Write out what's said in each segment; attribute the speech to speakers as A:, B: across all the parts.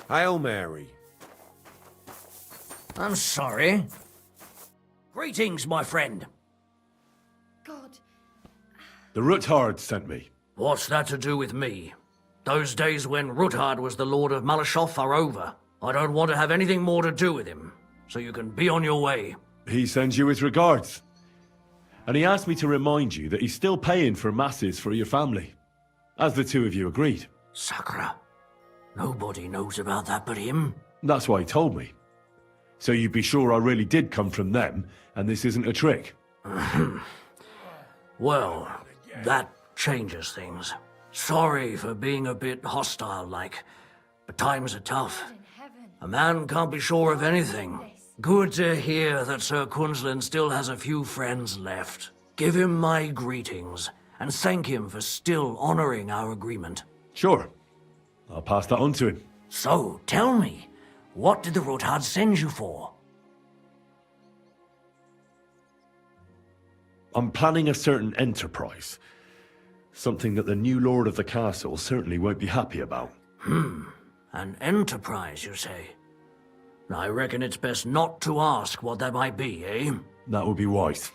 A: Hail Mary.
B: I'm sorry. Greetings, my friend.
C: God.
D: The Ruthard sent me.
B: What's that to do with me? Those days when Ruthard was the Lord of Malechov are over. I don't want to have anything more to do with him, so you can be on your way.
D: He sends you his regards. And he asked me to remind you that he's still paying for masses for your family, as the two of you agreed.
B: Sakra. Nobody knows about that but him.
D: That's why he told me. So you'd be sure I really did come from them, and this isn't a trick.
B: Well, that changes things. Sorry for being a bit hostile-like, but times are tough. A man can't be sure of anything. Good to hear that Sir Kunzlin still has a few friends left. Give him my greetings, and thank him for still honoring our agreement.
D: Sure. I'll pass that on to him.
B: So, tell me, what did the Ruthard send you for?
D: I'm planning a certain enterprise. Something that the new lord of the castle certainly won't be happy about.
B: An enterprise, you say? I reckon it's best not to ask what that might be, eh?
D: That would be wise.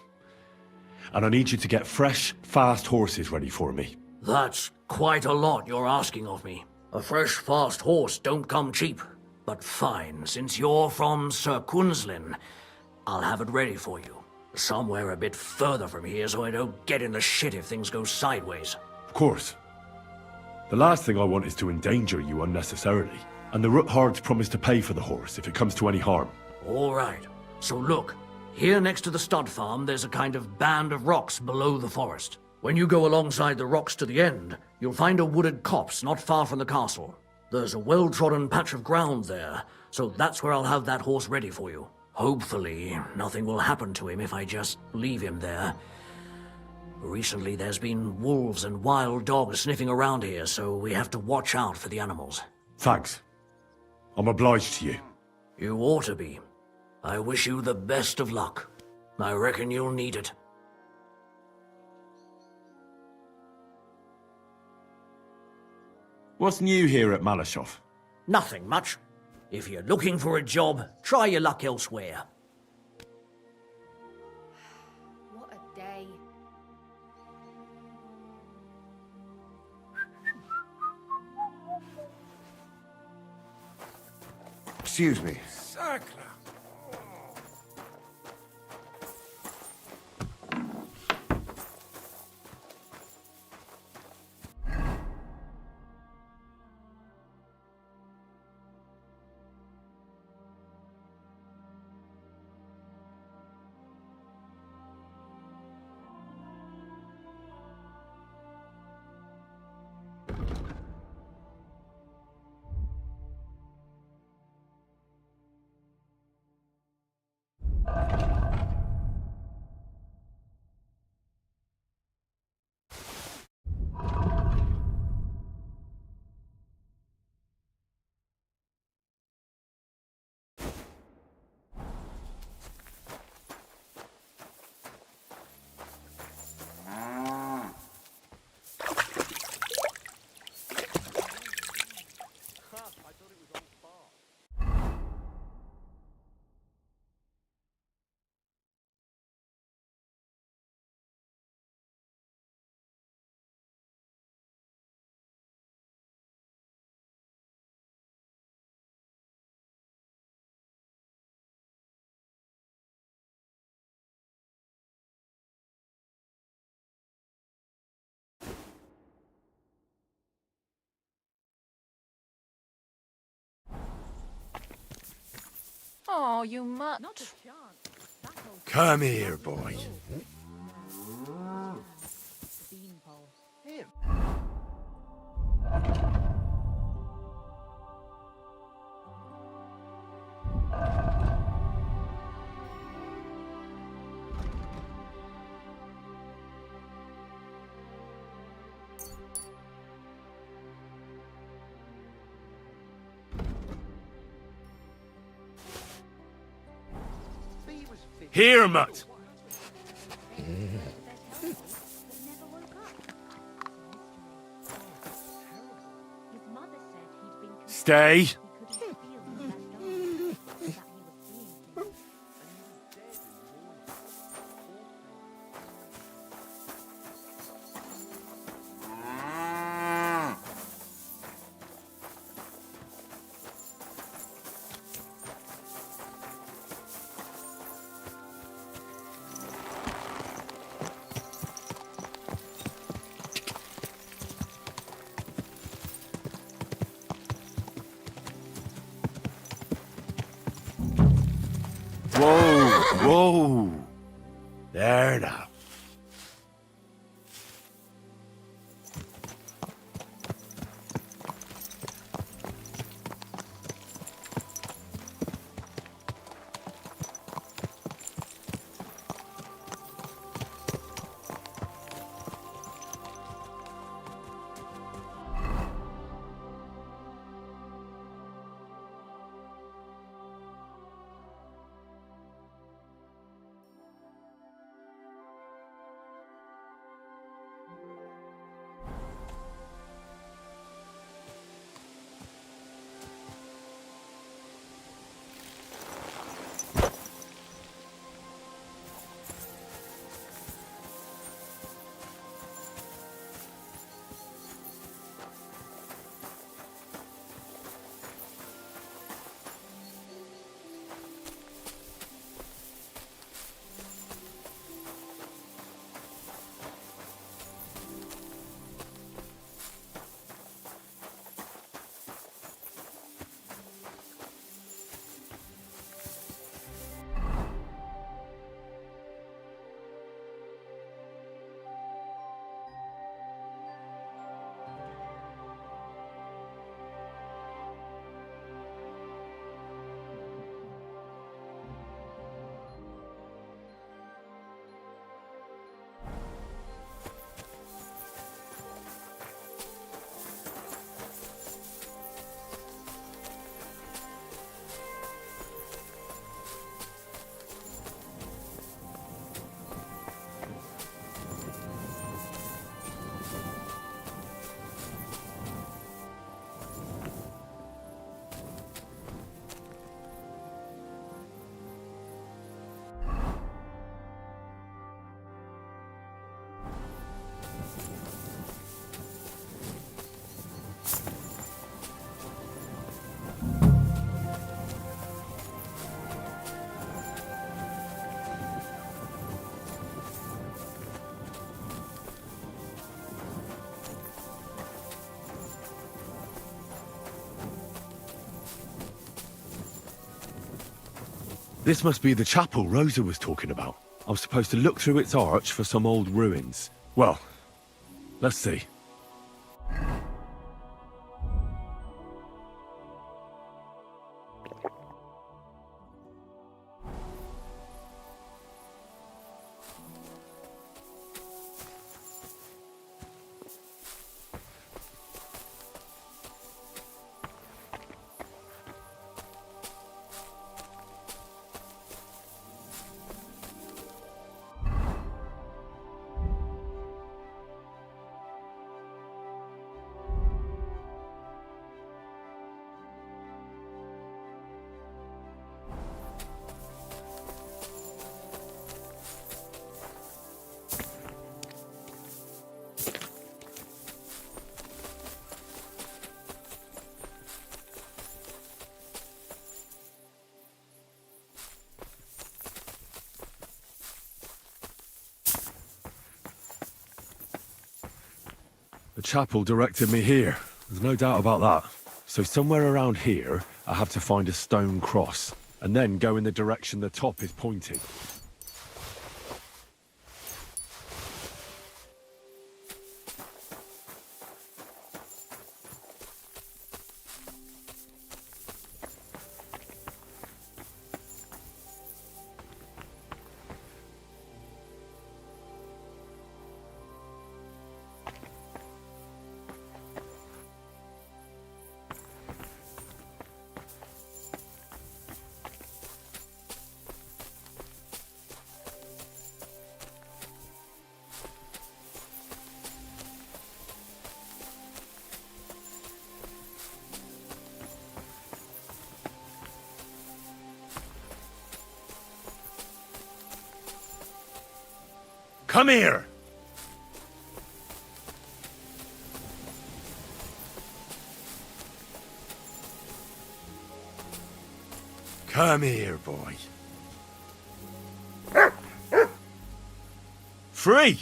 D: And I need you to get fresh, fast horses ready for me.
B: That's quite a lot you're asking of me. A fresh, fast horse don't come cheap. But fine, since you're from Sir Kunzlin, I'll have it ready for you. Somewhere a bit further from here so I don't get in the shit if things go sideways.
D: Of course. The last thing I want is to endanger you unnecessarily. And the Ruthards promise to pay for the horse if it comes to any harm.
B: All right. So look, here next to the stud farm there's a kind of band of rocks below the forest. When you go alongside the rocks to the end, you'll find a wooded copse not far from the castle. There's a well-trodden patch of ground there, so that's where I'll have that horse ready for you. Hopefully, nothing will happen to him if I just leave him there. Recently, there's been wolves and wild dogs sniffing around here, so we have to watch out for the animals.
D: Thanks. I'm obliged to you.
B: You ought to be. I wish you the best of luck. I reckon you'll need it.
D: What's new here at Malechov?
B: Nothing much. If you're looking for a job, try your luck elsewhere.
C: What a day.
A: Excuse me. Sacre.
C: Oh, you must.
E: Not a chance.
A: Come here, boy.
E: Beanpole.
D: Here, Mutt! Stay.
A: Whoa! There now.
D: This must be the chapel Rosa was talking about. I'm supposed to look through its arch for some old ruins. Well, let's see. The chapel directed me here. There's no doubt about that. So somewhere around here, I have to find a stone cross, and then go in the direction the top is pointing.
A: Come here! Come here, boy. Free!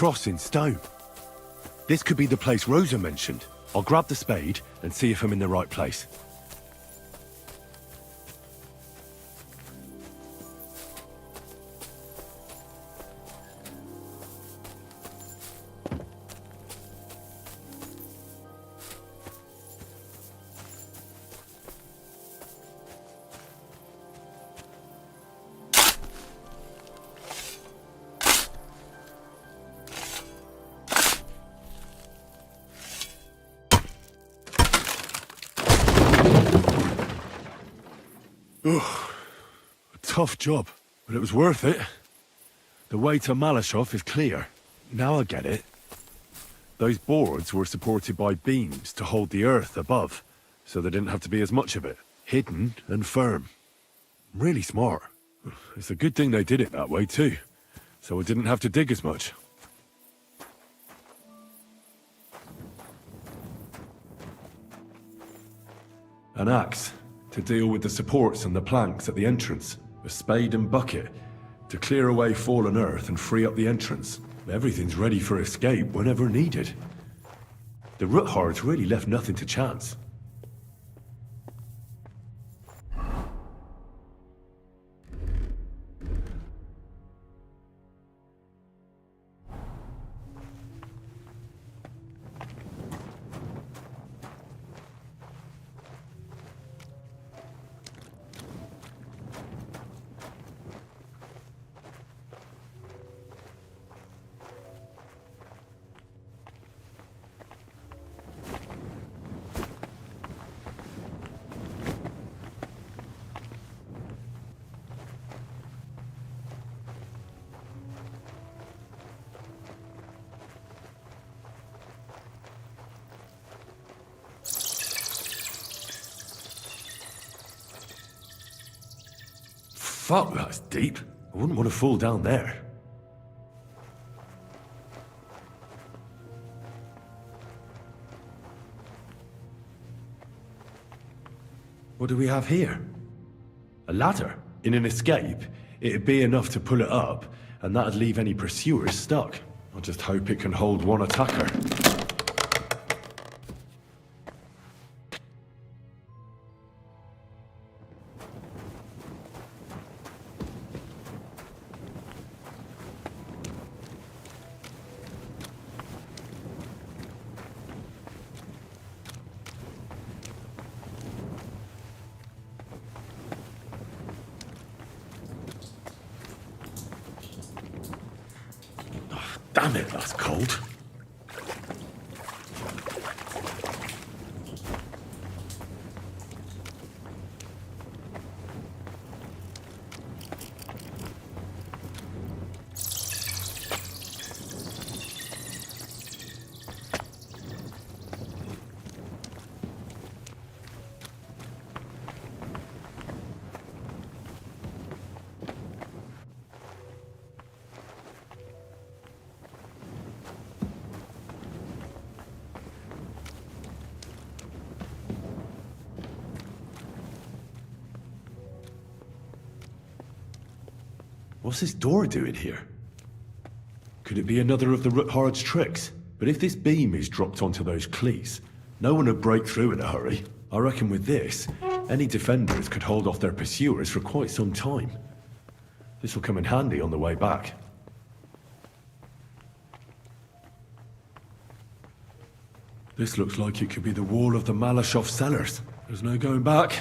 D: cross in stone. This could be the place Rosa mentioned. I'll grab the spade and see if I'm in the right place. Tough job, but it was worth it. The way to Malechov is clear. Now I get it. Those boards were supported by beams to hold the earth above, so there didn't have to be as much of it. Hidden and firm. Really smart. It's a good thing they did it that way too, so I didn't have to dig as much. An axe to deal with the supports and the planks at the entrance. A spade and bucket to clear away fallen earth and free up the entrance. Everything's ready for escape whenever needed. The Roothards really left nothing to chance. Fuck, that's deep. I wouldn't want to fall down there. What do we have here? A ladder? In an escape, it'd be enough to pull it up, and that'd leave any pursuers stuck. I just hope it can hold one attacker. Damn it, that's cold. What's this door doing here? Could it be another of the Roothards' tricks? But if this beam is dropped onto those cleats, no one would break through in a hurry. I reckon with this, any defenders could hold off their pursuers for quite some time. This will come in handy on the way back. This looks like it could be the wall of the Malechov cellars. There's no going back.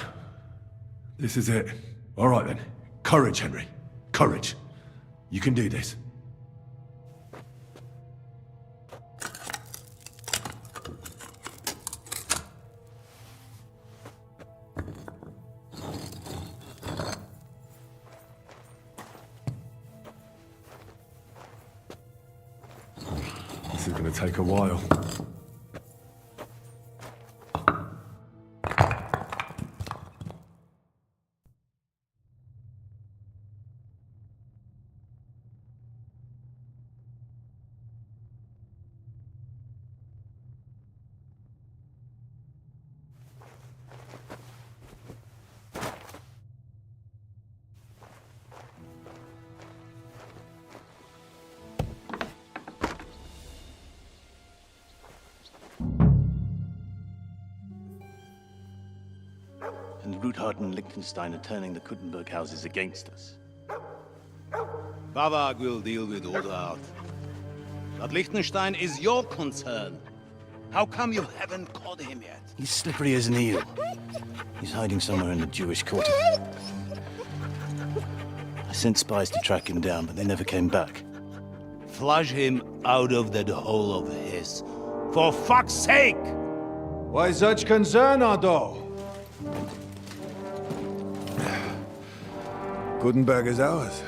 D: This is it. All right then. Courage, Henry. Courage. You can do this. This is going to take a while.
F: Ruthard and Liechtenstein are turning the Kuttenberg houses against us.
G: Bavag will deal with Ruthard. But Liechtenstein is your concern. How come you haven't caught him yet?
F: He's slippery as an eel. He's hiding somewhere in the Jewish quarter. I sent spies to track him down, but they never came back.
G: Flush him out of that hole of his. For fuck's sake!
H: Why such concern, Otto? Gutenberg is ours.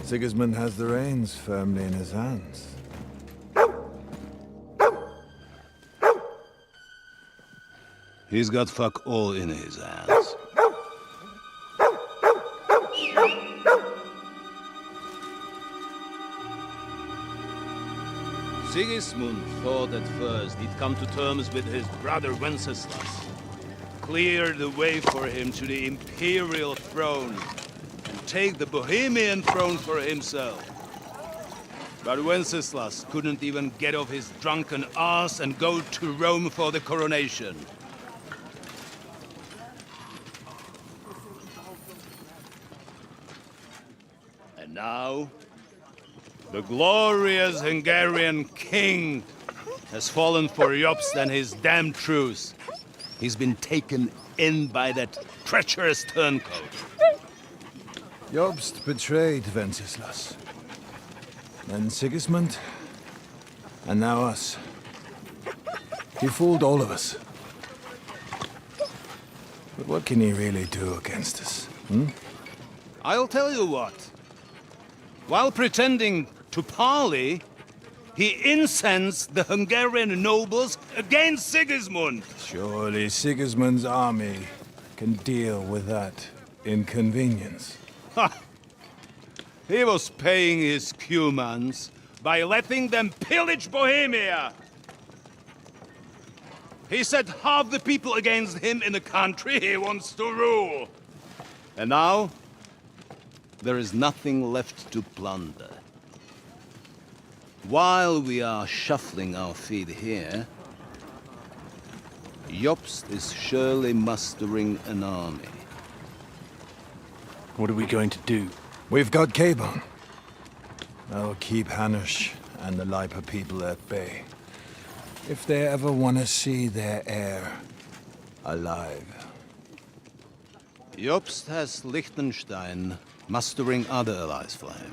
H: Sigismund has the reins firmly in his hands.
G: He's got fuck all in his hands. Sigismund thought at first he'd come to terms with his brother Wenceslas, clear the way for him to the imperial throne, and take the Bohemian throne for himself. But Wenceslas couldn't even get off his drunken ass and go to Rome for the coronation. And now, the glorious Hungarian king has fallen for Jobst and his damned truce. He's been taken in by that treacherous turncoat.
H: Jobst betrayed Wenceslas. Then Sigismund. And now us. He fooled all of us. But what can he really do against us?
G: I'll tell you what. While pretending to parley, he incensed the Hungarian nobles against Sigismund.
H: Surely Sigismund's army can deal with that inconvenience.
G: Ha! He was paying his Cumans by letting them pillage Bohemia. He set half the people against him in the country he wants to rule. And now, there is nothing left to plunder. While we are shuffling our feet here, Jobst is surely mustering an army.
F: What are we going to do?
H: We've got Cabon. That'll keep Hanush and the Lipa people at bay. If they ever want to see their heir alive.
G: Jobst has Liechtenstein mustering other allies for him.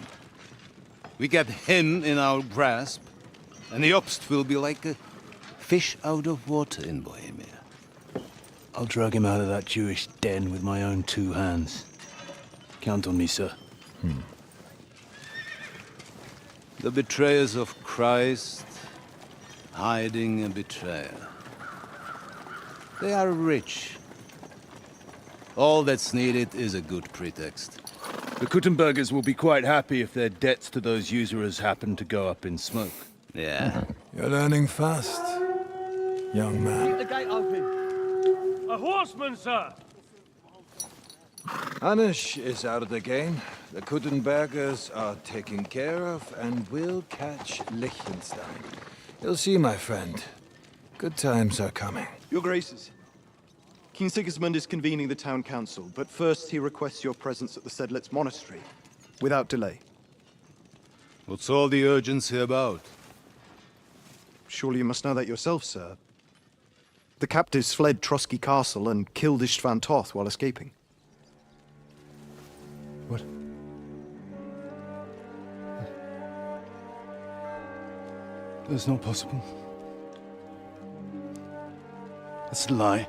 G: We get him in our grasp, and Jobst will be like a fish out of water in Bohemia.
F: I'll drag him out of that Jewish den with my own 2 hands. Count on me, sir.
G: The betrayers of Christ, hiding a betrayer. They are rich. All that's needed is a good pretext.
I: The Kuttenbergers will be quite happy if their debts to those usurers happen to go up in smoke.
G: Yeah.
H: You're learning fast, young man.
E: The gate open.
A: A horseman, sir!
H: Hanush is out of the game. The Kuttenbergers are taken care of, and we'll catch Liechtenstein. You'll see, my friend. Good times are coming.
J: Your Graces, King Sigismund is convening the town council, but first he requests your presence at the Sedlitz monastery, without delay.
G: What's all the urgency about?
J: Surely you must know that yourself, sir. The captives fled Trotsky Castle and killed Istvan Toth while escaping.
H: What?
I: That's not possible.
F: That's a lie.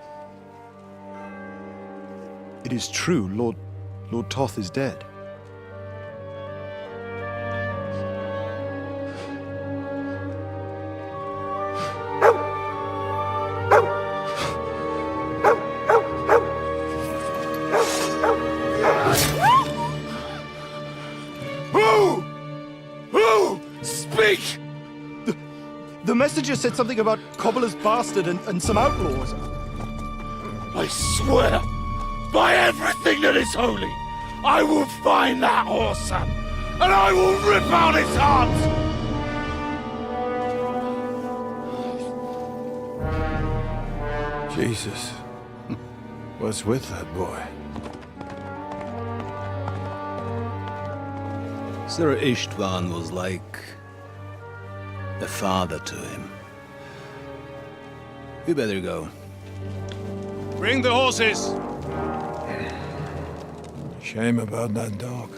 J: It is true, Lord Toth is dead.
A: Who? Speak!
J: The messenger said something about Cobbler's bastard and some outlaws.
A: I swear, by everything that is holy, I will find that whoreson, and I will rip out his heart!
H: Jesus. What's with that boy?
I: Sir Istvan was like a father to him. We better go.
G: Bring the horses!
H: Shame about that dog.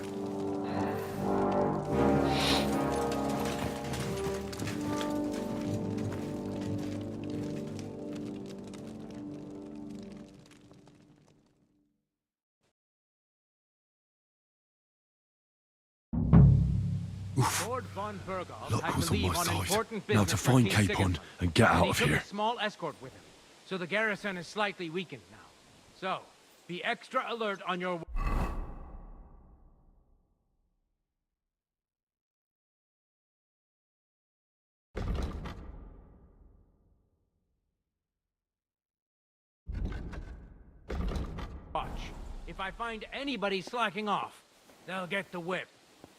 K: Lord von Burgov
D: Luck
K: had
D: was
K: to
D: on
K: leave
D: my
K: on
D: side.
K: important
D: Now
K: business
D: to
K: for
D: find
K: King
D: Capon
K: Sigismund.
D: and get
K: And
D: out
K: he
D: of
K: took
D: here.
K: a small escort with him, so the garrison is slightly weakened now. So, be extra alert on your... watch. If I find anybody slacking off, they'll get the whip.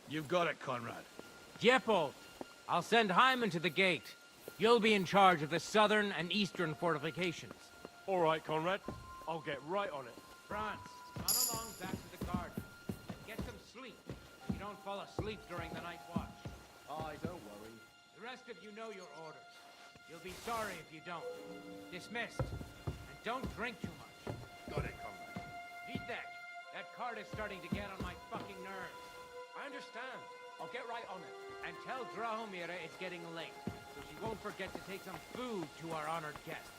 G: You've got it, Conrad.
K: Diepold, I'll send Hyman to the gate. You'll be in charge of the southern and eastern fortifications.
E: All right, Conrad. I'll get right on it.
K: Franz, run along back to the garden. Get some sleep. You don't fall asleep during the night watch.
E: Aye, don't worry.
K: The rest of you know your orders. You'll be sorry if you don't. Dismissed. And don't drink too much.
E: Got it, Conrad.
K: Vitek, that cart is starting to get on my fucking nerves.
E: I understand. I'll get right on it.
K: And tell Drahomira it's getting late, so she won't forget to take some food to our honored guests.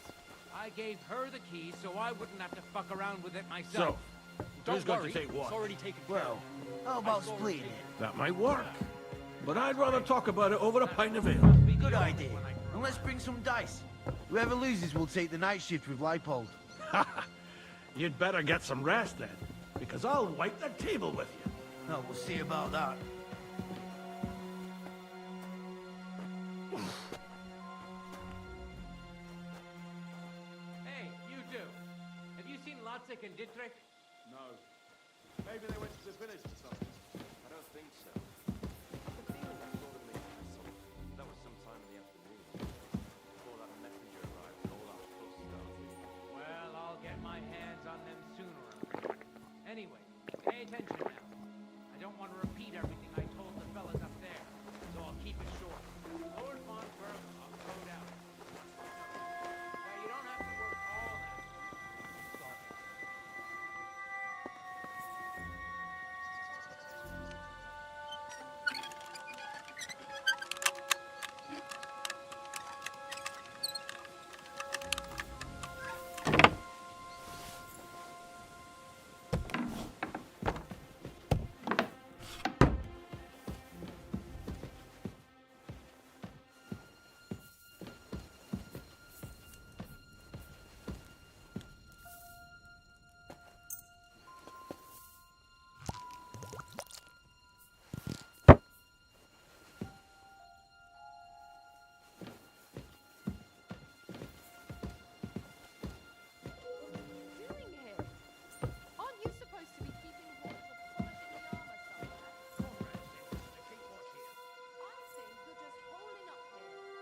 K: I gave her the keys so I wouldn't have to fuck around with it myself.
E: Don't
B: going to
E: worry.
B: take what?
E: It's already taken care of.
L: How about splitting it?
B: That might work. But I'd rather talk about it over a pint of ale.
L: Good idea. And let's bring some dice. Whoever loses will take the night shift with Leipold.
B: You'd better get some rest then, because I'll wipe the table with you.
L: No, we'll see about that.
K: Hey, you two. Have you seen Lotzik and Dietrich?
E: No. Maybe they went to the village or something. I don't think so. I have a feeling I saw them in the castle. That was sometime in the afternoon. Before that messenger arrived and all that fuss started.
K: Well, I'll get my hands on them sooner. Anyway, pay attention now. I don't want to repeat everything I told the fellas up there, so I'll keep it short. Lord von Burgov rode out. Now, you don't have to work all that. Got it.
C: Doing here? Aren't you supposed to be keeping watch or polishing the armor somewhere? I think you're just holding up here.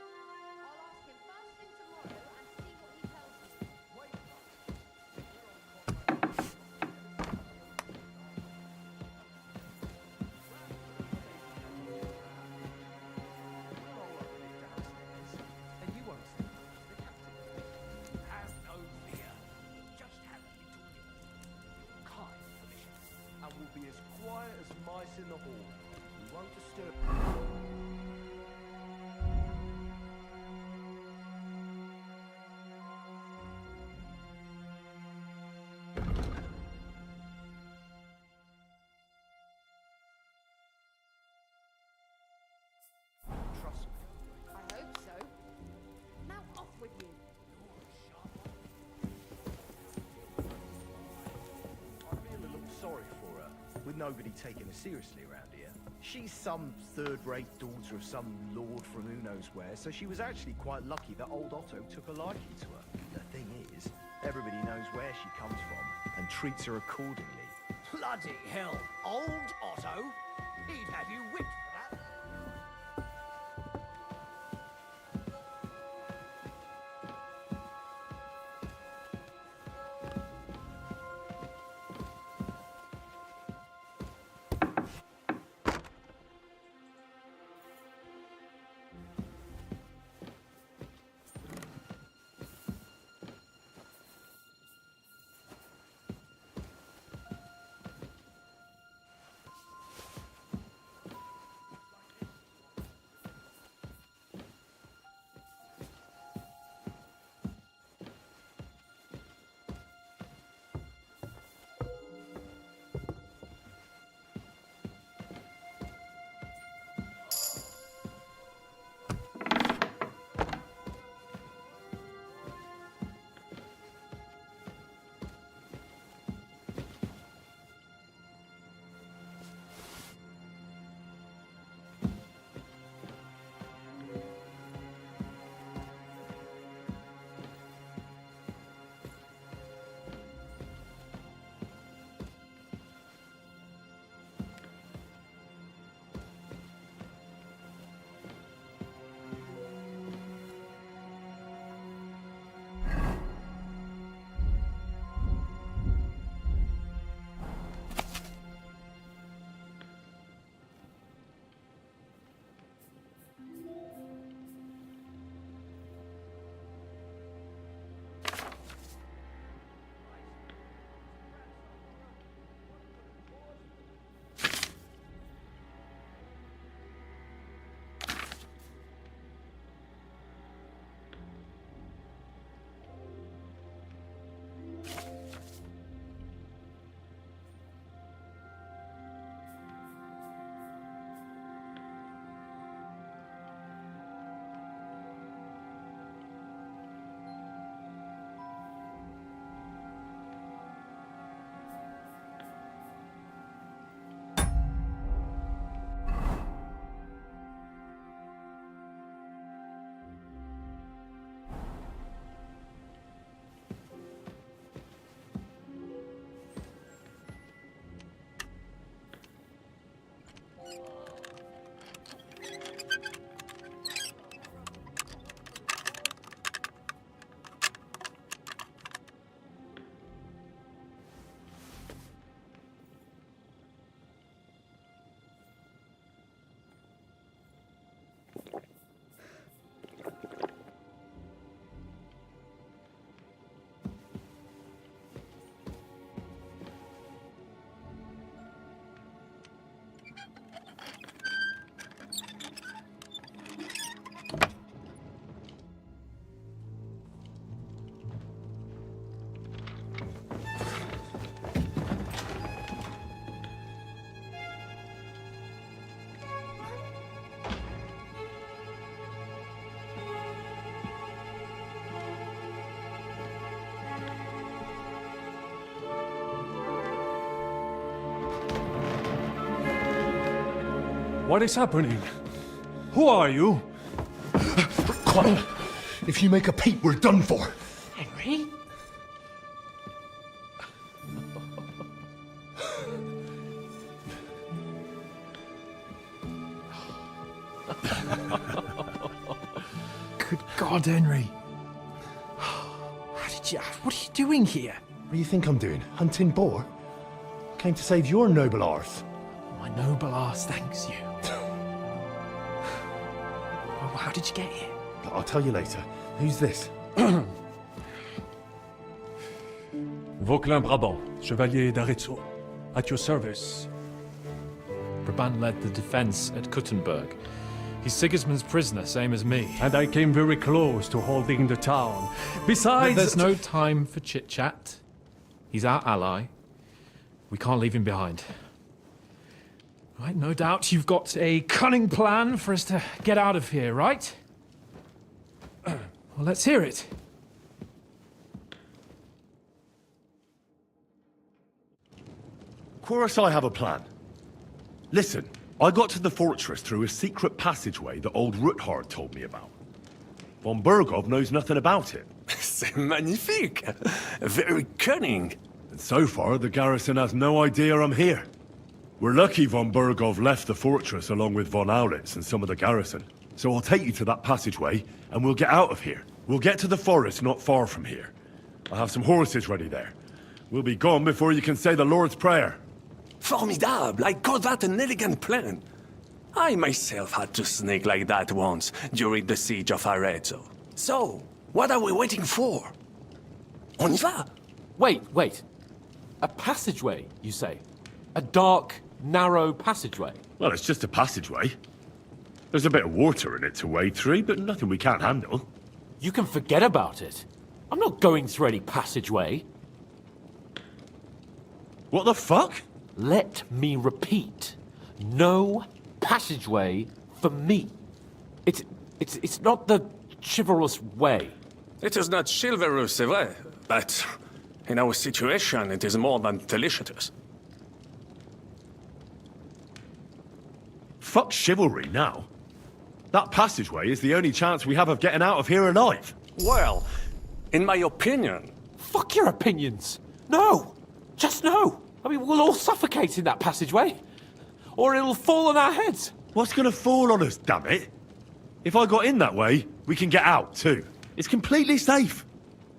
C: I'll ask him first thing tomorrow and see what he tells me.
E: And you won't see the captain.
K: Have no fear. Just have a little dinner.
E: Kind permission. And we'll be as quiet as mice in the hall. We won't disturb. Trust me.
C: I hope so. Now off with you.
E: I feel a little sorry for her, with nobody taking her seriously around here. She's some third-rate daughter of some lord from who knows where, so she was actually quite lucky that old Otto took a liking to her. The thing is, everybody knows where she comes from, and treats her accordingly.
L: Bloody hell. Old Otto? He'd have you whipped for that.
M: What is happening? Who are you?
A: Quiet. If you make a peep, we're done for.
K: Henry?
H: Good God, Henry.
E: What are you doing here? What do you think I'm doing? Hunting boar? Came to save your noble arse.
K: My noble arse thanks you. Well, how did you get here?
E: I'll tell you later. Who's this?
M: Vauquelin Brabant, Chevalier d'Arezzo. At your service.
N: Brabant led the defense at Kuttenberg. He's Sigismund's prisoner, same as me.
M: And I came very close to holding the town. Besides...
N: But there's no time for chit-chat. He's our ally. We can't leave him behind. Right, no doubt you've got a cunning plan for us to get out of here, right? Well, let's hear it.
D: Of course I have a plan. Listen, I got to the fortress through a secret passageway that old Ruthard told me about. Von Bergov knows nothing about it.
O: C'est magnifique! Very cunning.
D: And so far, the garrison has no idea I'm here. We're lucky von Bergov left the fortress along with von Aulitz and some of the garrison. So I'll take you to that passageway, and we'll get out of here. We'll get to the forest not far from here. I have some horses ready there. We'll be gone before you can say the Lord's Prayer.
O: Formidable! I call that an elegant plan. I myself had to sneak like that once during the siege of Arezzo. So, what are we waiting for? On y va!
K: Wait. A passageway, you say? A dark, narrow passageway?
D: Well, it's just a passageway. There's a bit of water in it to wade through, but nothing we can't handle.
K: You can forget about it. I'm not going through any passageway.
D: What the fuck?
K: Let me repeat. No passageway for me. It's not the chivalrous way.
O: It is not chivalrous, c'est vrai, but in our situation, it is more than delicious.
D: Fuck chivalry now. That passageway is the only chance we have of getting out of here alive.
O: Well, in my opinion...
K: Fuck your opinions. No. Just no. I mean, we'll all suffocate in that passageway. Or it'll fall on our heads.
D: What's gonna fall on us, damn it? If I got in that way, we can get out, too. It's completely safe.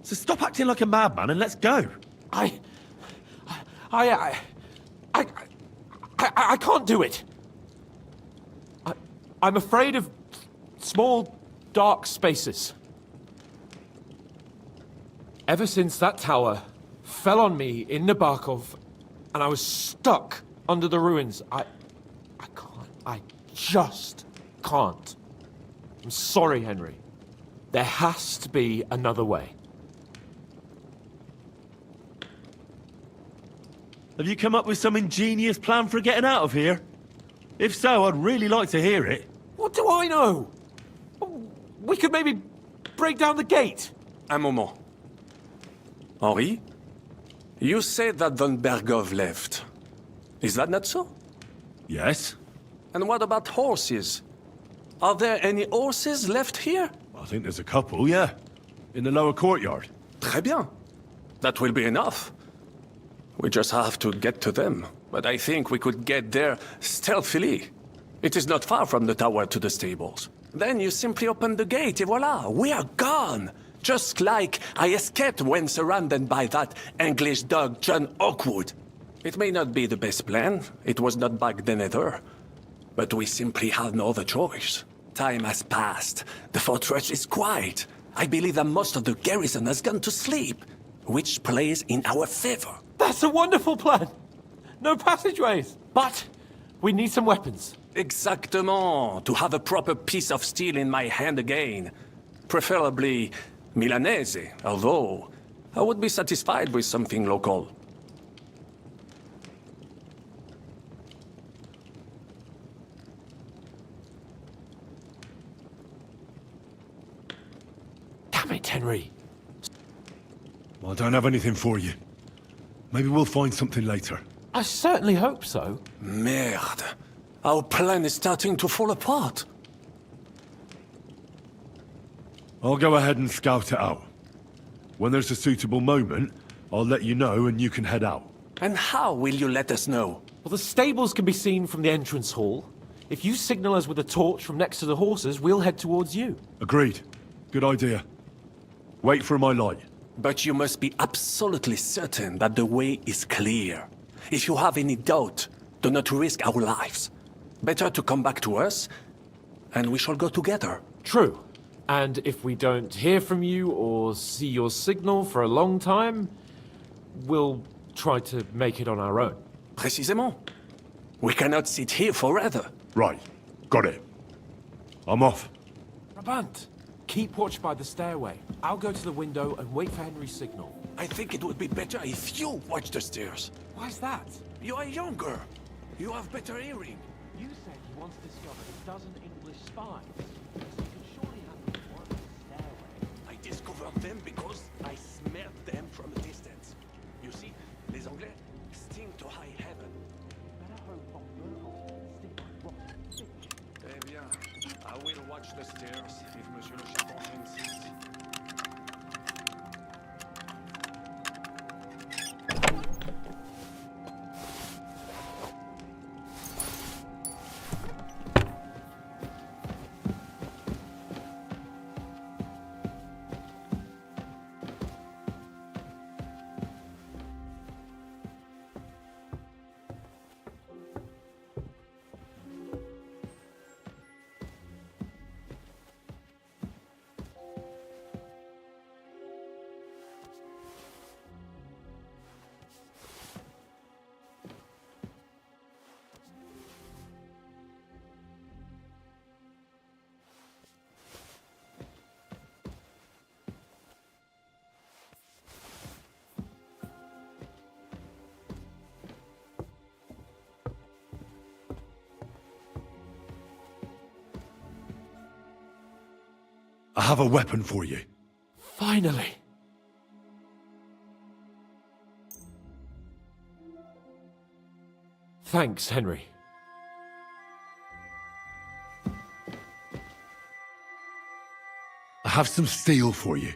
D: So stop acting like a madman and let's go.
K: I can't do it. I'm afraid of small, dark spaces. Ever since that tower fell on me in Nabokov, and I was stuck under the ruins, I can't. I just can't. I'm sorry, Henry. There has to be another way.
D: Have you come up with some ingenious plan for getting out of here? If so, I'd really like to hear it.
K: What do I know? We could maybe break down the gate.
O: Un moment. Henri, you said that von Bergov left. Is that not so?
D: Yes.
O: And what about horses? Are there any horses left here?
D: I think there's a couple, yeah. In the lower courtyard.
O: Très bien. That will be enough. We just have to get to them. But I think we could get there stealthily. It is not far from the tower to the stables. Then you simply open the gate, et voila, we are gone! Just like I escaped when surrounded by that English dog John Oakwood. It may not be the best plan, it was not back then either. But we simply had no other choice. Time has passed. The fortress is quiet. I believe that most of the garrison has gone to sleep, which plays in our favor.
K: That's a wonderful plan! No passageways! But we need some weapons.
O: Exactement. To have a proper piece of steel in my hand again. Preferably Milanese, although I would be satisfied with something local.
K: Damn it, Henry.
D: Well, I don't have anything for you. Maybe we'll find something later.
K: I certainly hope so.
O: Merde. Our plan is starting to fall apart.
D: I'll go ahead and scout it out. When there's a suitable moment, I'll let you know and you can head out.
O: And how will you let us know?
P: Well, the stables can be seen from the entrance hall. If you signal us with a torch from next to the horses, we'll head towards you.
D: Agreed. Good idea. Wait for my light.
O: But you must be absolutely certain that the way is clear. If you have any doubt, do not risk our lives. Better to come back to us, and we shall go together.
P: True. And if we don't hear from you or see your signal for a long time, we'll try to make it on our own.
O: Précisément. We cannot sit here forever.
D: Right. Got it. I'm off.
P: Brabant, keep watch by the stairway. I'll go to the window and wait for Henry's signal.
O: I think it would be better if you watch the stairs.
P: Why's that?
O: You are younger. You have better hearing.
P: You said you once discovered a dozen English spies. So you can surely have them on the stairway.
O: I discovered them because I smelled them from a distance. You see, les Anglais sting to high heaven.
P: Better hope not Malechov stick like rotten fish.
O: Eh bien, I will watch the stairs if Monsieur le Chapon insists.
D: I have a weapon for you.
P: Finally! Thanks, Henry.
D: I have some steel for you.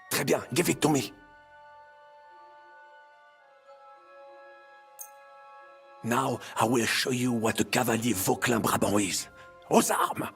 O: Très bien, give it to me. Now I will show you what a cavalier Vauclin Brabant is. Aux armes!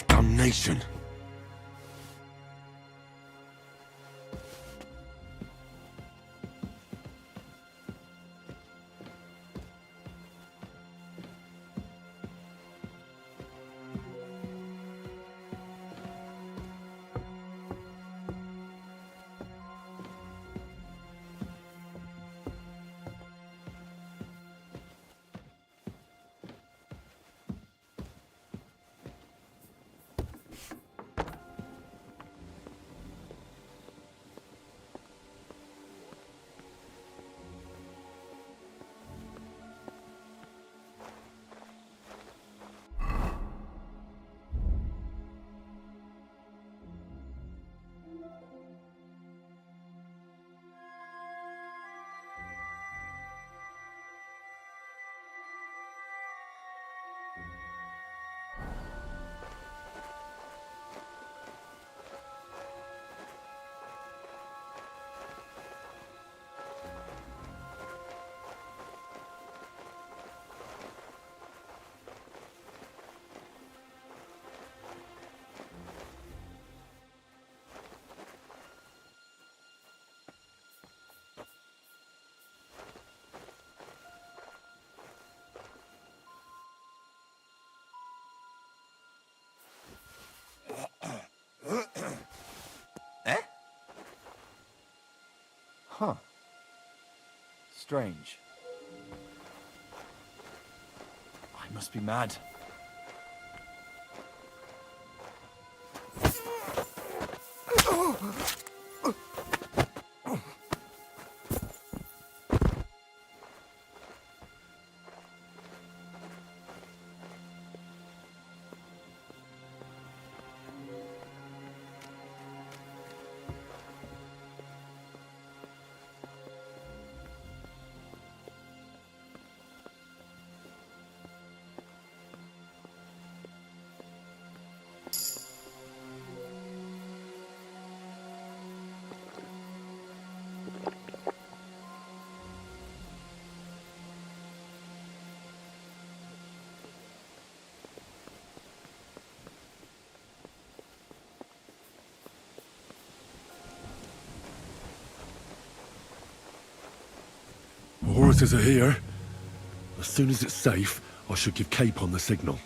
D: Damnation.
Q: Strange. I must be mad.
D: The horses are here. As soon as it's safe, I should give Capon the signal.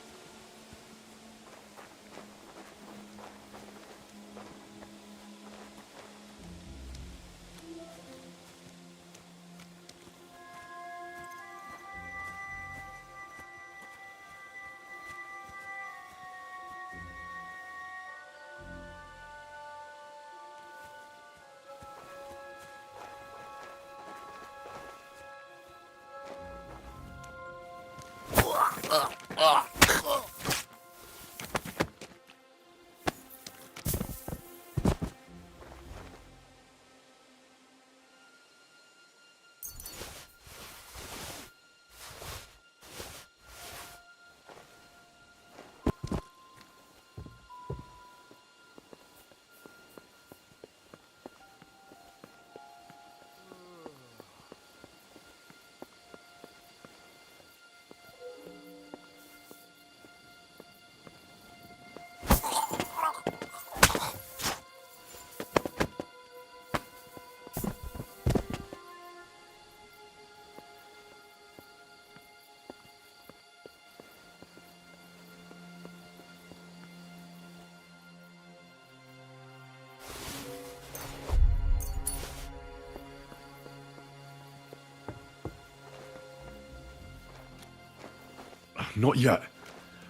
D: Not yet.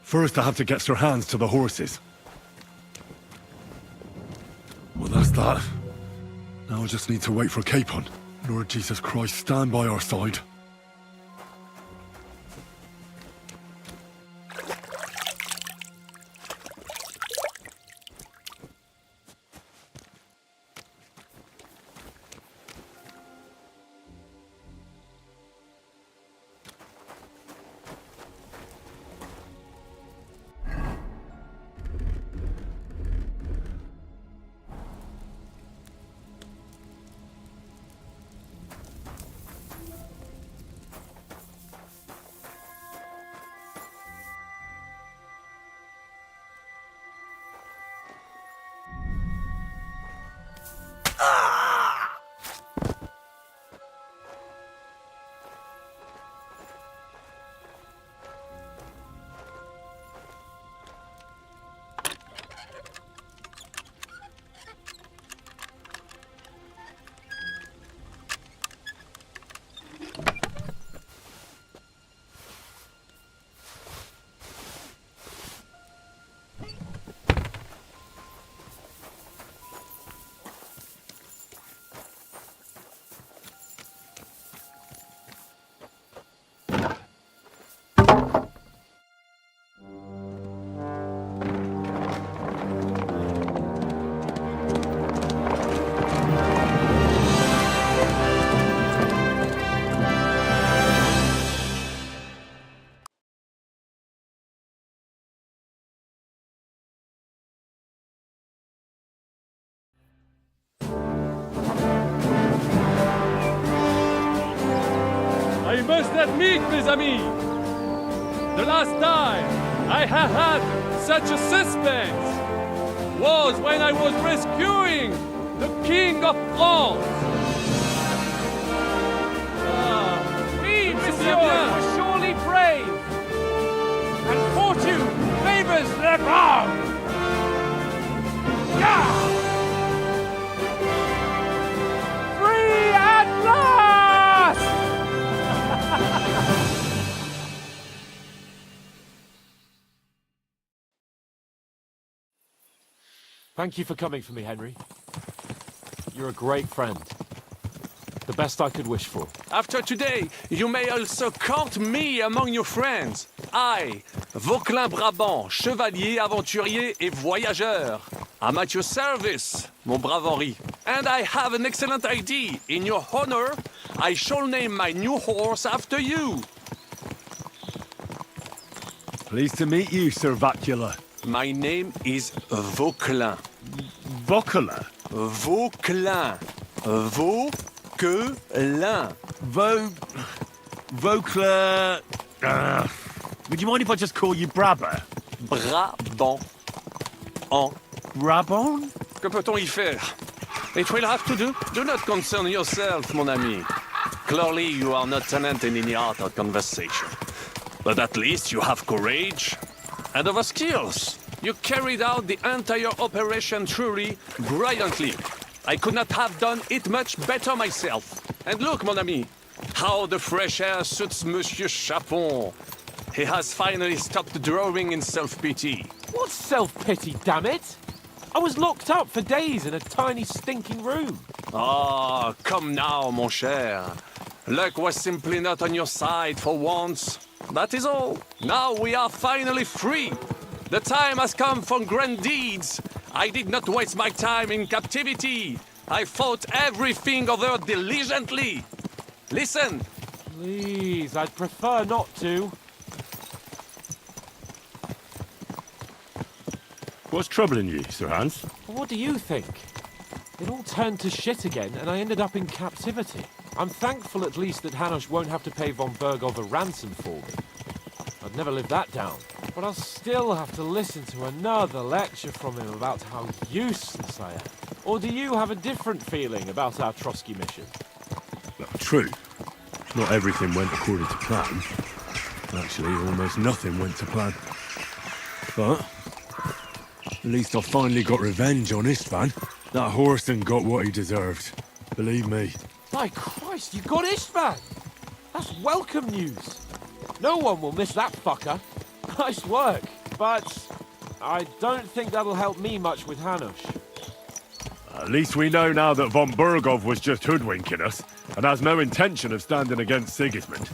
D: First I have to get Sir Hans to the horses. Well, that's that. Now I just need to wait for Capon. Lord Jesus Christ, stand by our side.
M: I must admit, mes amis, the last time I have had such a suspense was when I was rescuing the King of France.
K: Oui, monsieur, you were surely brave. And fortune favors the brave. Free at last!
P: Thank you for coming for me, Henry. You're a great friend. The best I could wish for.
O: After today, you may also count me among your friends. I, Vauquelin Brabant, chevalier, aventurier et voyageur. I'm at your service, mon brave Henri. And I have an excellent idea. In your honor, I shall name my new horse after you.
D: Pleased to meet you, Sir Vacula.
O: My name is Vauquelin.
D: Vauquelin?
O: Vauquelin. Vauquelin.
D: Vauquelin... would you mind if I just call you Brabber?
O: Brabant. En.
D: Brabant?
O: Que peut-on y faire? It will have to do. Do not concern yourself, mon ami. Clearly, you are not talented in the art of conversation. But at least you have courage and other skills. You carried out the entire operation truly brilliantly. I could not have done it much better myself. And look, mon ami, how the fresh air suits Monsieur Chapon. He has finally stopped drawing in self-pity.
P: What self-pity, damn it? I was locked up for days in a tiny stinking room.
O: Ah, come now, mon cher. Luck was simply not on your side for once. That is all. Now we are finally free. The time has come for grand deeds. I did not waste my time in captivity. I fought everything over diligently. Listen.
P: Please, I'd prefer not to.
D: What's troubling you, Sir Hans?
P: What do you think? It all turned to shit again, and I ended up in captivity. I'm thankful at least that Hanush won't have to pay von Bergov a ransom for me. I'd never live that down. But I'll still have to listen to another lecture from him about how useless I am. Or do you have a different feeling about our Trotsky mission?
D: Well, true. Not everything went according to plan. Actually, almost nothing went to plan. But at least I finally got revenge on Istvan. That Horston got what he deserved. Believe me.
P: My Christ, you got Istvan! That's welcome news. No one will miss that fucker. Nice work, but I don't think that'll help me much with Hanush.
D: At least we know now that von Bergov was just hoodwinking us and has no intention of standing against Sigismund.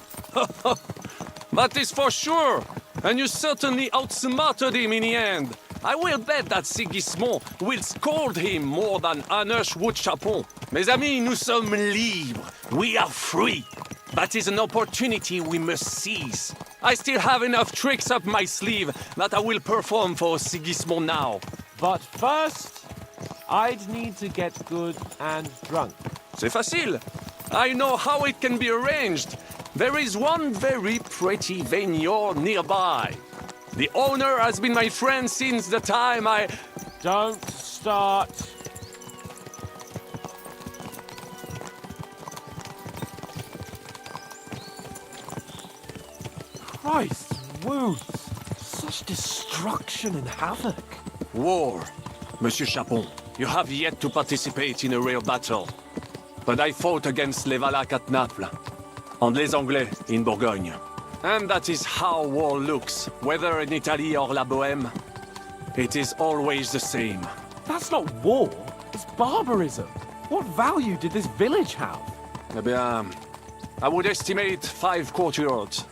O: That is for sure. And you certainly outsmarted him in the end. I will bet that Sigismund will scold him more than Hanush would Chapon. Mes amis, nous sommes libres. We are free. That is an opportunity we must seize. I still have enough tricks up my sleeve that I will perform for Sigismund now.
P: But first, I'd need to get good and drunk.
O: C'est facile. I know how it can be arranged. There is one very pretty vineyard nearby. The owner has been my friend since the time I...
P: Don't start. Christ, wounds. Such destruction and havoc.
O: War. Monsieur Chapon, you have yet to participate in a real battle. But I fought against les Valaques at Naples, and les Anglais in Bourgogne. And that is how war looks, whether in Italy or La Bohème. It is always the same.
P: That's not war, it's barbarism. What value did this village have?
O: Eh bien, I would estimate 5 courtyards.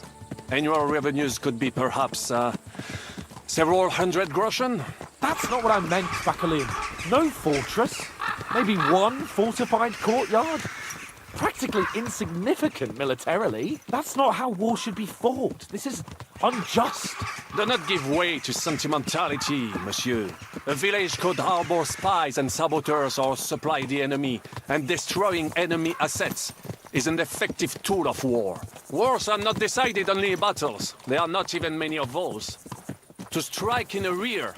O: Annual revenues could be perhaps, several hundred groschen.
P: That's not what I meant, Bakalin. No fortress. Maybe one fortified courtyard. Practically insignificant militarily. That's not how war should be fought. This is unjust.
O: Do not give way to sentimentality, monsieur. A village could harbor spies and saboteurs or supply the enemy, and destroying enemy assets is an effective tool of war. Wars are not decided only in battles. There are not even many of those. To strike in the rear,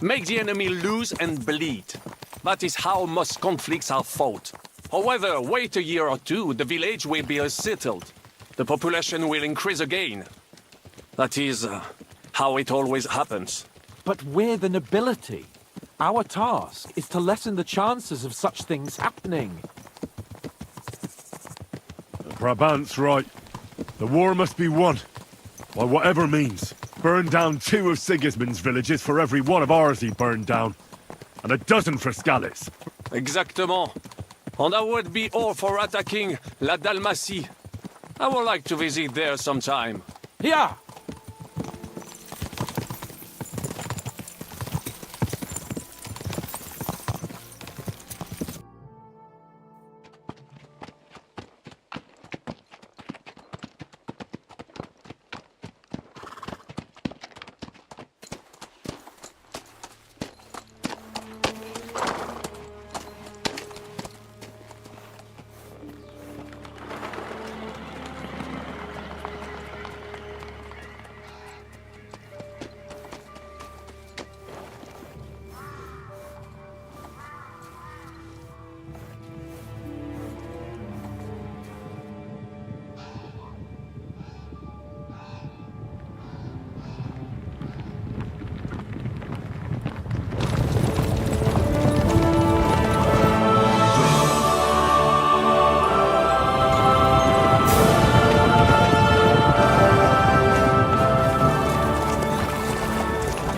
O: make the enemy lose and bleed. That is how most conflicts are fought. However, wait a year or two, the village will be settled. The population will increase again. That is how it always happens.
P: But we're the nobility. Our task is to lessen the chances of such things happening.
D: Brabant's right. The war must be won. By whatever means. Burn down 2 of Sigismund's villages for every one of ours he burned down. and a dozen for Scallis.
O: Exactement. And I would be all for attacking La Dalmatie. I would like to visit there sometime.
P: Yeah.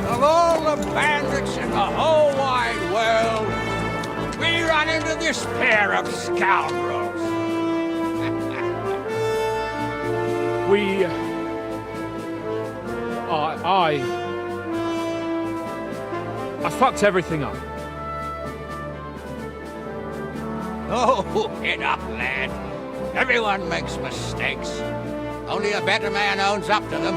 L: Of all the bandits in the whole wide world, we run into this pair of scoundrels.
N: We... I fucked everything up.
L: Oh, get up, lad. Everyone makes mistakes. Only a better man owns up to them.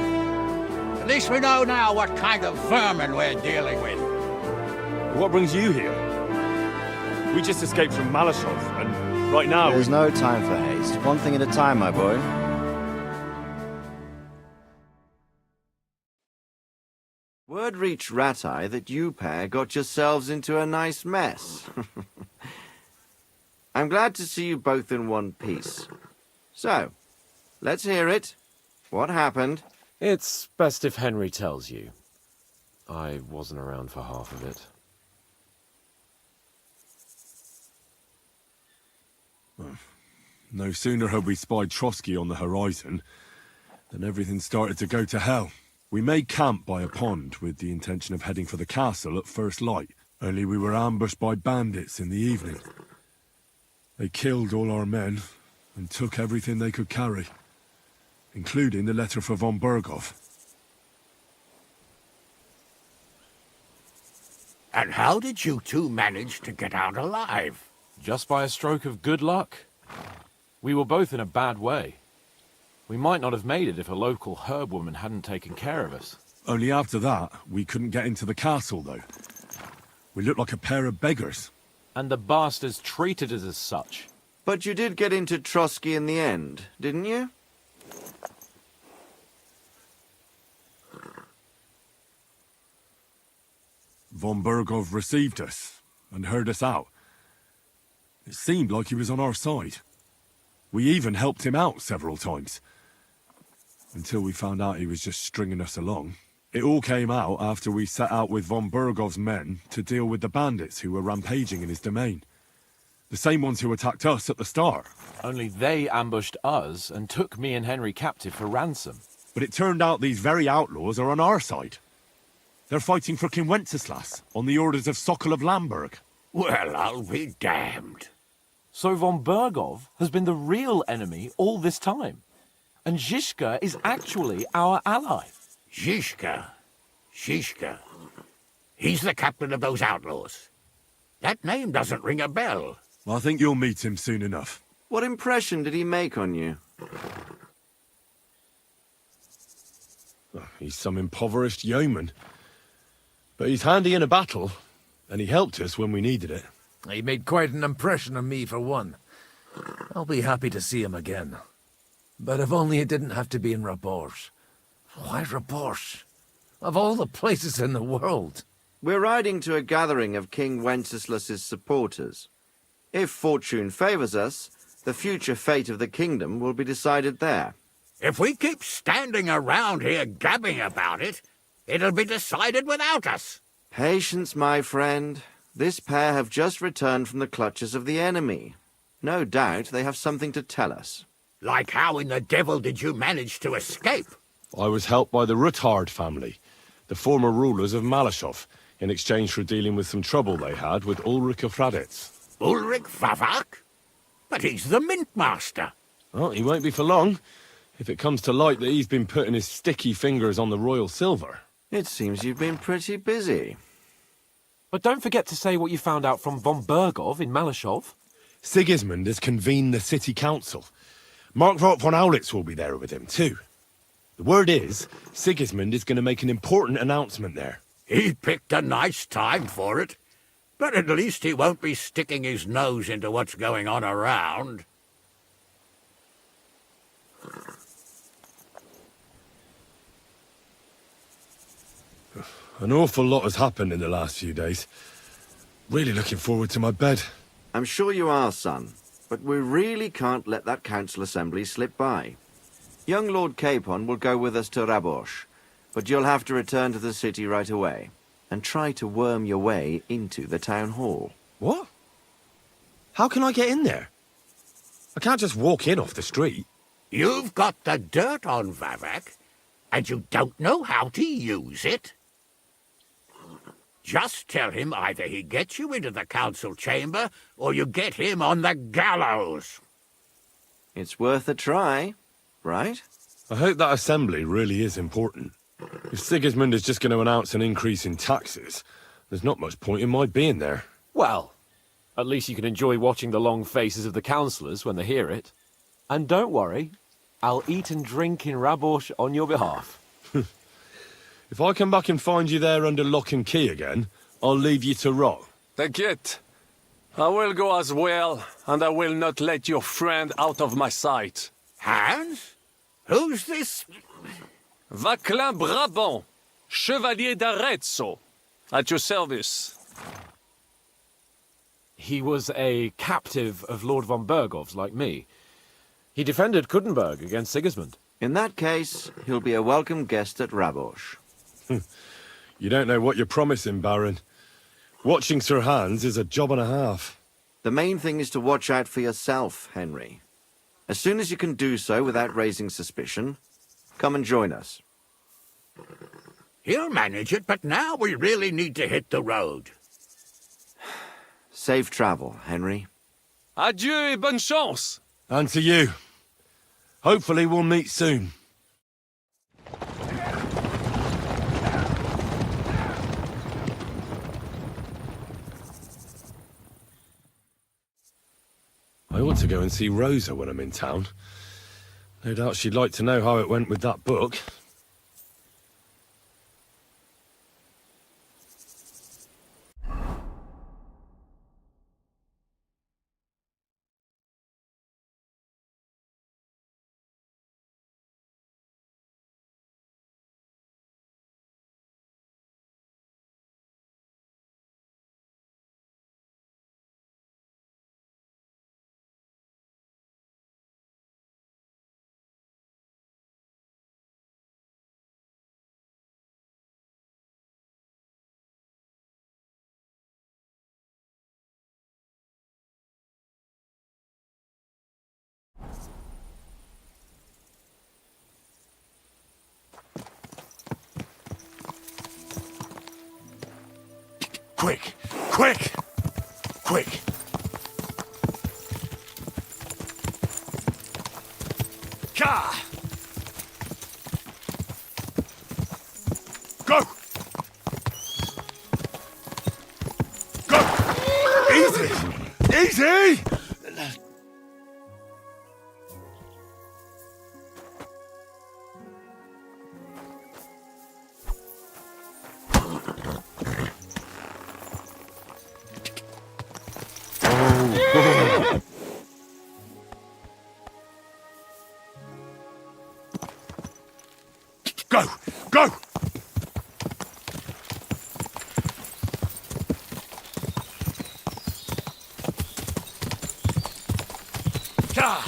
L: At least we know now what kind of vermin we're dealing with.
D: What brings you here? We just escaped from Malechov, and right now
R: There's no time for haste. One thing at a time, my boy. Word reached Ratai that you pair got yourselves into a nice mess. I'm glad to see you both in one piece. So, let's hear it. What happened?
P: It's best if Henry tells you. I wasn't around for half of it.
D: no sooner had we spied Trotsky on the horizon than everything started to go to hell. We made camp by a pond with the intention of heading for the castle at first light, only we were ambushed by bandits in the evening. They killed all our men and took everything they could carry, including the letter for von Berghoff.
L: And how did you two manage to get out alive?
P: Just by a stroke of good luck. We were both in a bad way. We might not have made it if a local herb woman hadn't taken care of us.
D: Only after that, we couldn't get into the castle, though. We looked like a pair of beggars.
P: And the bastards treated us as such.
R: But you did get into Trotsky in the end, didn't you?
D: Von Berghoff received us and heard us out. It seemed like he was on our side. We even helped him out several times. Until we found out he was just stringing us along. It all came out after we set out with von Berghoff's men to deal with the bandits who were rampaging in his domain. The same ones who attacked us at the start.
P: Only they ambushed us and took me and Henry captive for ransom.
D: But it turned out these very outlaws are on our side. They're fighting for King Wenceslas on the orders of Sokol of Lamberg.
L: Well, I'll be damned.
P: So von Berghoff has been the real enemy all this time. And Zizka is actually our ally.
L: Zizka? He's the captain of those outlaws. That name doesn't ring a bell.
D: I think you'll meet him soon enough.
R: What impression did he make on you?
D: He's some impoverished yeoman. But he's handy in a battle, and he helped us when we needed it.
S: He made quite an impression on me, for one. I'll be happy to see him again. But if only it didn't have to be in Rapport. Why Rapport? Of all the places in the world.
R: We're riding to a gathering of King Wenceslas's supporters. If fortune favors us, the future fate of the kingdom will be decided there.
L: If we keep standing around here gabbing about it, it'll be decided without us.
R: Patience, my friend. This pair have just returned from the clutches of the enemy. No doubt they have something to tell us.
L: Like how in the devil did you manage to escape?
D: I was helped by the Ruthard family, the former rulers of Malechov. in exchange for dealing with some trouble they had with Ulrich of Raditz.
L: Ulrich Favak? But he's the mint master.
D: Well, he won't be for long, if it comes to light that he's been putting his sticky fingers on the royal silver.
R: It seems you've been pretty busy.
P: But don't forget to say what you found out from von Bergov in Malechov.
D: Sigismund has convened the city council. Markvart von Aulitz will be there with him, too. The word is, Sigismund is going to make an important announcement there.
L: He picked a nice time for it. But at least he won't be sticking his nose into what's going on around.
D: An awful lot has happened in the last few days. Really looking forward to my bed.
R: I'm sure you are, son. But we really can't let that council assembly slip by. Young Lord Capon will go with us to Rabosh, but you'll have to return to the city right away, and try to worm your way into the town hall.
D: What? How can I get in there? I can't just walk in off the street.
L: You've got the dirt on Vavak, and you don't know how to use it? Just tell him either he gets you into the council chamber, or you get him on the gallows.
R: It's worth a try, right?
D: I hope that assembly really is important. If Sigismund is just going to announce an increase in taxes, there's not much point in my being there.
P: Well, at least you can enjoy watching the long faces of the councillors when they hear it. And don't worry, I'll eat and drink in Rabosh on your behalf.
D: If I come back and find you there under lock and key again, I'll leave you to rot.
O: Take it. I will go as well, and I will not let your friend out of my sight.
L: Hans? Who's this?
O: Vaclin Brabant, Chevalier d'Arezzo, at your service.
P: He was a captive of Lord von Bergov's, like me. He defended Kuddenberg against Sigismund.
R: In that case, he'll be a welcome guest at Rabosh.
D: You don't know what you're promising, Baron. Watching Sir Hans is a job and a half.
R: The main thing is to watch out for yourself, Henry. As soon as you can do so without raising suspicion, come and join us.
L: He'll manage it, but now we really need to hit the road.
R: Safe travel, Henry.
O: Adieu et bonne chance.
D: And to you. Hopefully we'll meet soon. I ought to go and see Rosa when I'm in town. No doubt she'd like to know how it went with that book. Quick! Quick! Quick! Ka! Go! Go! Easy! Easy! Go! Go! Ka!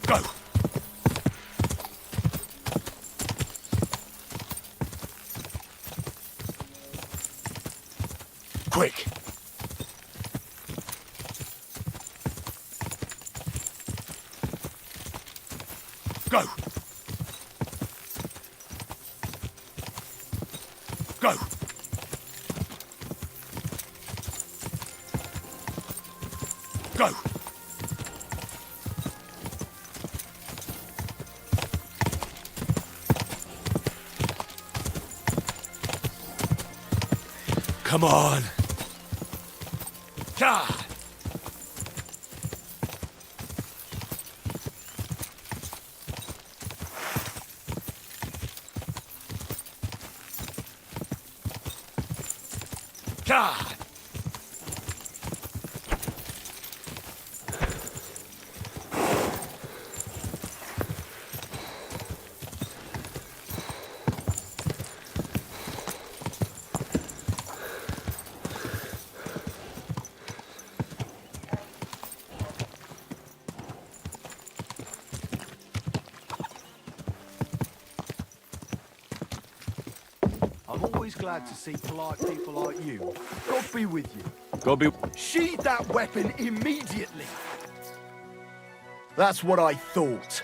D: Go! Quick! Go!
A: Go! Go! Come on! God! God!
E: I'm always glad to see polite people like you. God be with you.
D: God be...
E: Sheathe that weapon immediately! That's what I thought.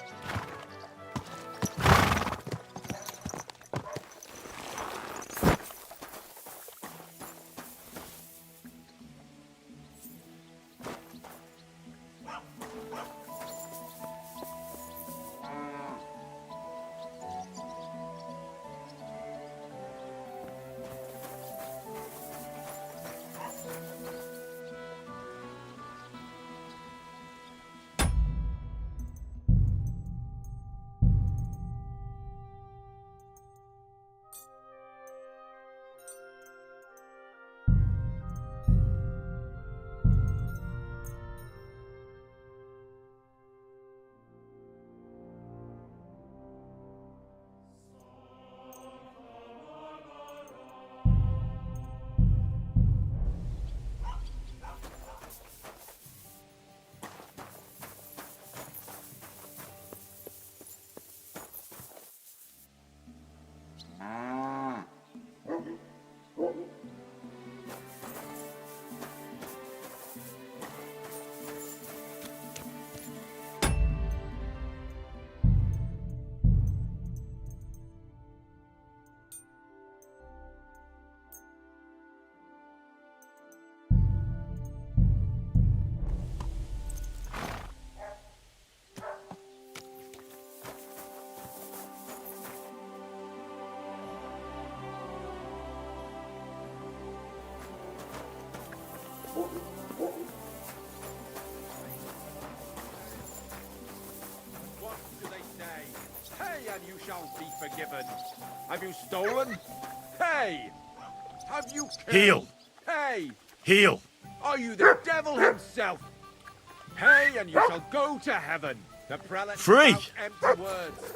K: What do they say? Hey, and you shall be forgiven. Have you stolen? Hey! Have you killed?
A: Heal!
K: Hey!
A: Heal!
K: Are you the devil himself? Hey, and you shall go to heaven. The prelates
A: Free!
K: spout empty words.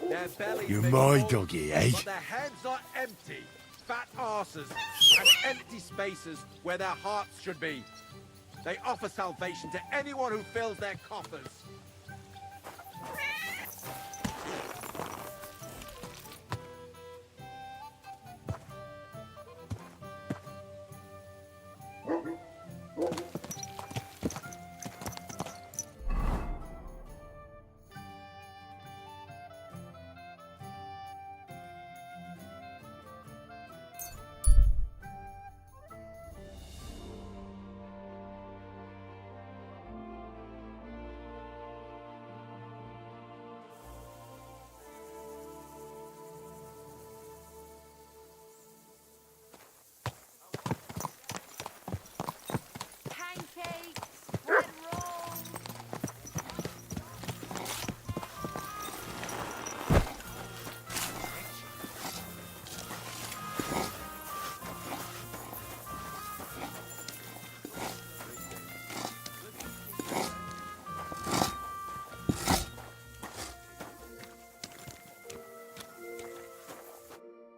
K: Their bellies
A: You're
K: may
A: my
K: full,
A: doggy, eh?
K: but their heads are empty. Fat arses and empty spaces where their hearts should be. They offer salvation to anyone who fills their coffers.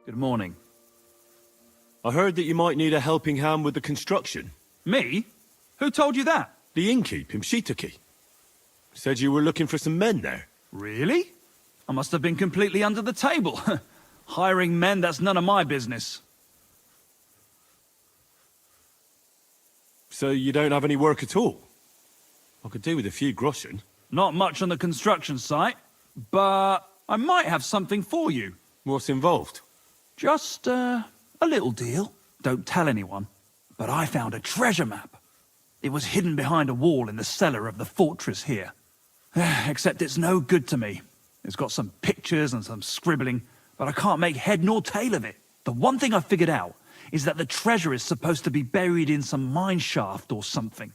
T: Good morning.
D: I heard that you might need a helping hand with the construction.
T: Me? Who told you that?
D: The innkeep, Shitaki. Said you were looking for some men there.
T: Really? I must have been completely under the table. Hiring men, that's none of my business.
D: So you don't have any work at all? I could do with a few groschen.
T: Not much on the construction site, but I might have something for you.
D: What's involved?
T: Just a A little deal. Don't tell anyone. But I found a treasure map. It was hidden behind a wall in the cellar of the fortress here. Except it's no good to me. It's got some pictures and some scribbling, but I can't make head nor tail of it. The one thing I figured out is that the treasure is supposed to be buried in some mine shaft or something.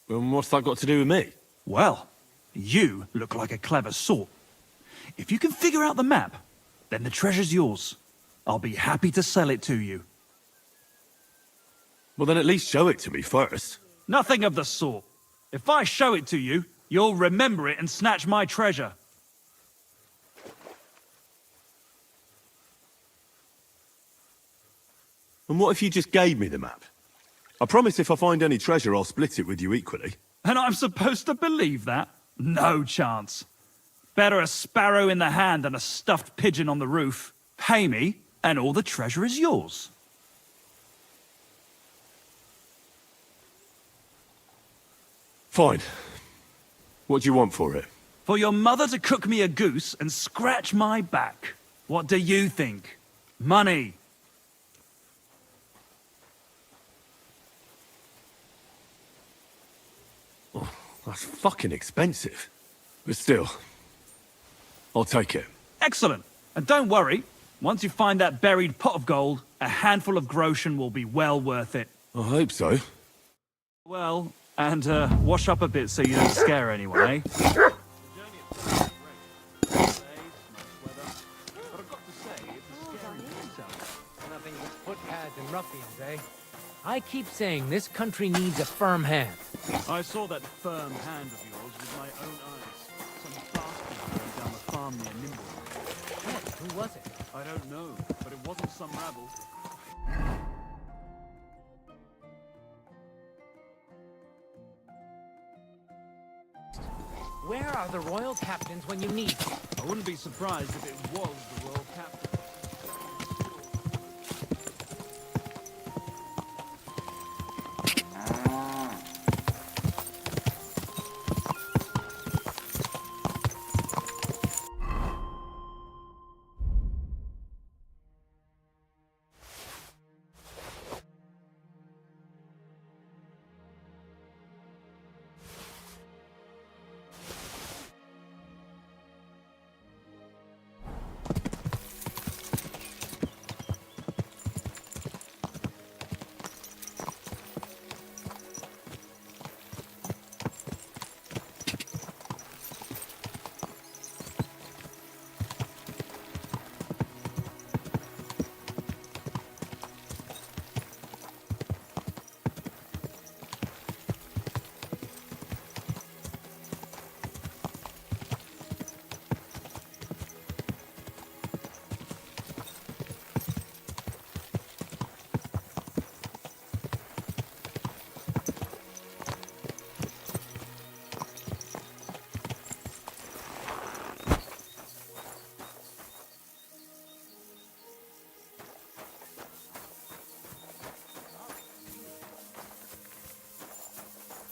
D: And what's that got to do with me?
T: Well, you look like a clever sort. If you can figure out the map, then the treasure's yours. I'll be happy to sell it to you.
D: Well, then at least show it to me first.
T: Nothing of the sort. If I show it to you, you'll remember it and snatch my treasure.
D: And what if you just gave me the map? I promise if I find any treasure, I'll split it with you equally.
T: And I'm supposed to believe that? No chance. Better a sparrow in the hand than a stuffed pigeon on the roof. Pay me, and all the treasure is yours.
D: Fine. What do you want for it?
T: For your mother to cook me a goose and scratch my back. What do you think? Money.
D: Oh, that's fucking expensive. But still, I'll take it.
T: Excellent. And don't worry, once you find that buried pot of gold, a handful of groschen will be well worth it.
D: I hope so.
T: Well, and wash up a bit so you don't scare anyone, eh?
K: Nothing but footpads and ruffians, eh? I keep saying this country needs a firm hand.
T: I saw that firm hand of yours with my own eyes. Some bastard going down the farm near Nimble.
K: Hey, who was it?
T: I don't know, but it wasn't some rabble.
K: Where are the royal captains when you need them?
T: I wouldn't be surprised if it was the royal captain.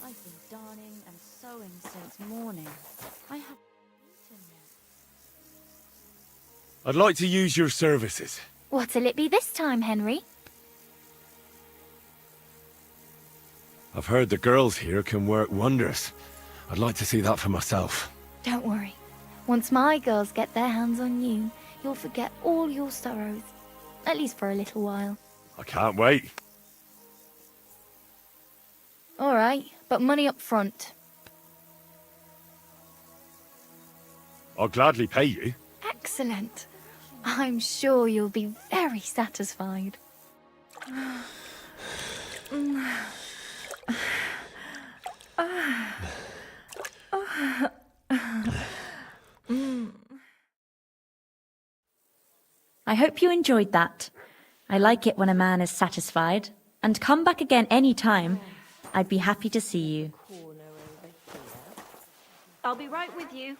U: I've been darning and sewing since morning. I haven't eaten yet.
D: I'd like to use your services.
U: What'll it be this time, Henry?
D: I've heard the girls here can work wonders. I'd like to see that for myself.
U: Don't worry. Once my girls get their hands on you, you'll forget all your sorrows. At least for a little while.
D: I can't wait.
U: All right, but money up front.
D: I'll gladly pay you.
U: Excellent. I'm sure you'll be very satisfied.
V: I hope you enjoyed that. I like it when a man is satisfied. And come back again any time. I'd be happy to see you.
U: I'll be right with you.